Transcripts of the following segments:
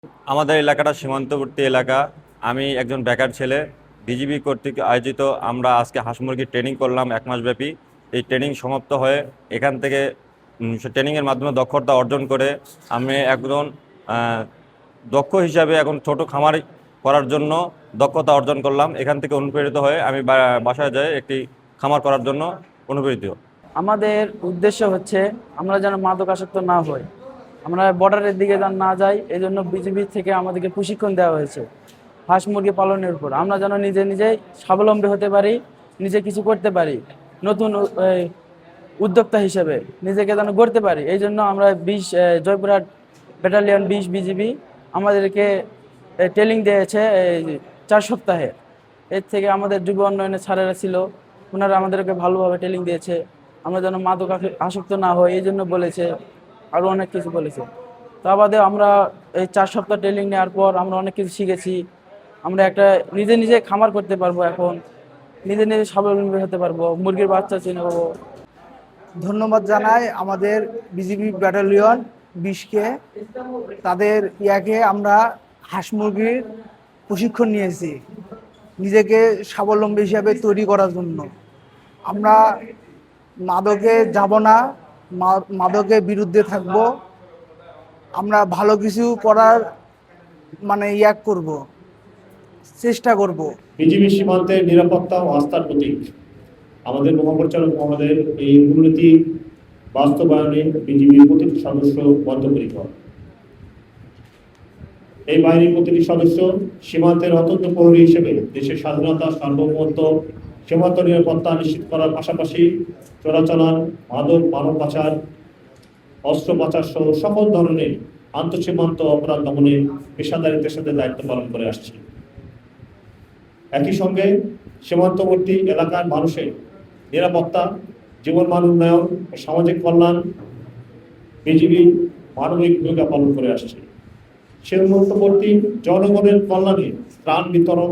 আমাদের এলাকাটা সীমান্তবর্তী এলাকা। আমি একজন বেকার ছেলে। বিজিবি কর্তৃক আয়োজিত আমরা আজকে হাঁস মুরগির ট্রেনিং করলাম 1 মাস ব্যাপী। এই ট্রেনিং সমাপ্ত হয়ে এখান থেকে সে ট্রেনিংয়ের মাধ্যমে দক্ষতা অর্জন করে আমি একজন আহ, দক্ষ হিসাবে এখন ছোট খামার করার জন্য দক্ষতা অর্জন করলাম। এখান থেকে অনুপ্রেরিত হয়ে আমি বাসায় যাই একটি খামার করার জন্য অনুপ্রেরিত। আমাদের উদ্দেশ্য হচ্ছে আমরা যেন মাদকাসক্ত না হই, আমরা বর্ডারের দিকে যেন না যাই। এই জন্য বিজিবি থেকে আমাদেরকে প্রশিক্ষণ দেওয়া হয়েছে হাঁস মুরগি পালনের উপর। আমরা যেন নিজে নিজেই স্বাবলম্বী হতে পারি, নিজে কিছু করতে পারি, নতুন উদ্যোক্তা হিসেবে নিজেকে যেন গড়তে পারি। এই জন্য আমরা জয়পুরহাট ব্যাটালিয়ন 20 বিজিবি আমাদেরকে ট্রেনিং দিয়েছে এই 4 সপ্তাহে। এর থেকে আমাদের যুব উন্নয়নের স্যারেরা ছিল, ওনারা আমাদেরকে ভালোভাবে ট্রেনিং দিয়েছে। আমরা যেন মাদক আসক্ত না হই এই জন্য বলেছে, আরও অনেক কিছু বলেছে। তা বাদে আমরা এই 4 সপ্তাহ ট্রেনিং নেওয়ার পর আমরা অনেক কিছু শিখেছি। আমরা একটা নিজে নিজে খামার করতে পারবো, এখন নিজে নিজে স্বাবলম্বী হতে পারবো, মুরগির বাচ্চা চিনে পাবো। ধন্যবাদ জানাই আমাদের বিজিবি ব্যাটালিয়ন 20কে। তাদের ইয়াকে আমরা হাঁস মুরগির প্রশিক্ষণ নিয়েছি নিজেকে স্বাবলম্বী হিসাবে তৈরি করার জন্য। আমরা মাদকে যাব না, মাদকের বিরুদ্ধে থাকব। আমরা ভালো কিছু করার করব, চেষ্টা করব। বিজিবি সীমান্তের নিরাপত্তা ও আস্থার প্রতীক। আমাদের মহাপরিচালক মহোদয়ের এই মূলনীতি বাস্তবায়নে বিজিবির প্রতিটি সদস্য বদ্ধপরিকর। এই বাহিনীর প্রতিটি সদস্য সীমান্তের অত্যন্ত প্রহরী হিসেবে দেশের স্বাধীনতা, সার্বভৌমত্ব, সীমান্ত নিরাপত্তা নিশ্চিত করার পাশাপাশি চোরাচালান, মাদক, মানব পাচার, অস্ত্র পাচার সহ সকল ধরনের আন্তঃসীমান্ত অপরাধ দমনে পেশাদারিত্বের সাথে দায়িত্ব পালন করে আসছে। একই সঙ্গে সীমান্তবর্তী এলাকার মানুষের নিরাপত্তা, জীবনমান উন্নয়ন ও সামাজিক কল্যাণ বিজিবি মানবিক ভূমিকা পালন করে আসছে। সীমান্তবর্তী জনগণের কল্যাণে ত্রাণ বিতরণ,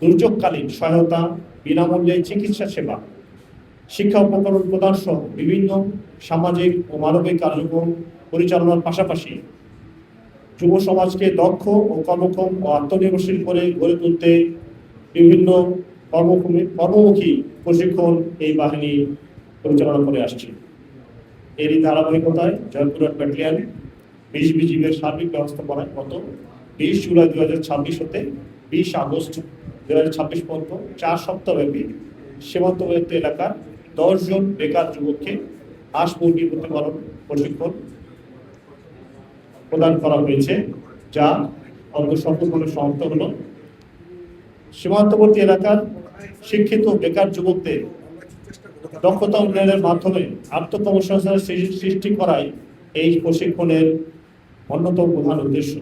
দুর্যোগকালীন সহায়তা, বিনামূল্যে চিকিৎসা সেবা, শিক্ষা উপকরণ প্রদান সহ বিভিন্ন সামাজিক ও মানবিক কার্যক্রম পরিচালনার পাশাপাশি যুব সমাজকে দক্ষ ও কর্মক্ষম ও আত্মনির্ভরশীল করে গড়ে তুলতে বিভিন্ন কর্মমুখী প্রশিক্ষণ এই বাহিনী পরিচালনা করে আসছে। এরই ধারাবাহিকতায় জয়পুরহাট ব্যাটালিয়ন 20 বিজিবির সার্বিক ব্যবস্থাপনায় গত 20 জুলাই 2026 হতে 20 আগস্ট 2026 পর্যন্ত 4 সপ্তাহব্যাপী সীমান্তবর্তী এলাকার 10 জন বেকার যুবককে হাঁস মুরগি প্রতিপালন প্রশিক্ষণ প্রদান করা হয়েছে, যা সফলভাবে সমাপ্ত হলো। সীমান্তবর্তী এলাকার শিক্ষিত বেকার যুবকদের দক্ষতা উন্নয়নের মাধ্যমে আত্মকর্মসংস্থানের সৃষ্টি করাই এই প্রশিক্ষণের অন্যতম প্রধান উদ্দেশ্য।